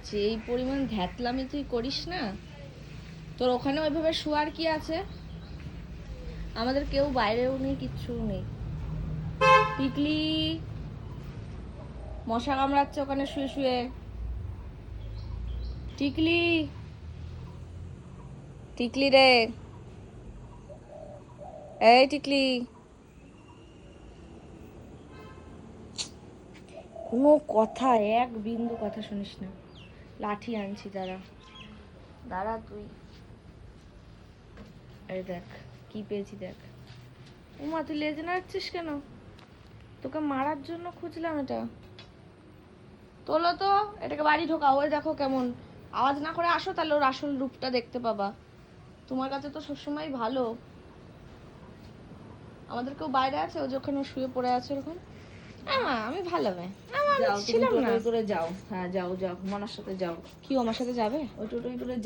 যে এই পরিমাণ ধ্যাতলামি তুই করিস না, তোর ওখানে ওইভাবে শোয়ার কি আছে? আমাদের কেউ বাইরেও নেই, কিচ্ছু নেই। টিকলি মশা কামড়াচ্ছে ওখানে শুয়ে শুয়ে। টিকলি, টিকলি রে, এই টিকলি, কোনো কথা, এক বিন্দু কথা শুনিস না। লাঠি আনছি, দাঁড়া দাঁড়া তুই। এই দেখ কি পেয়েছি, দেখ। উমা, তুই লেজে নাড়ছিস কেন? তোকে মারার জন্য খুঁজলাম এটা। তোলো তো, এটাকে বাড়ি ঢোকাও। ওই দেখো কেমন, আওয়াজ না করে আসো, তাহলে ওর আসল রূপটা দেখতে পাবা। তোমার কাছে তো সবসময় ভালো। আমাদের কেউ বাইরে আছে, ও যখন শুয়ে পড়ে আছে ওরকম। আমি ভালো মেয়ে, আমি যাও তুমি ছিলাম না। টোটোয় করে যাও। হ্যাঁ যাও যাও, মনার সাথে যাও। কি ও আমার সাথে যাবে? ওই টোটোয় করে যাও।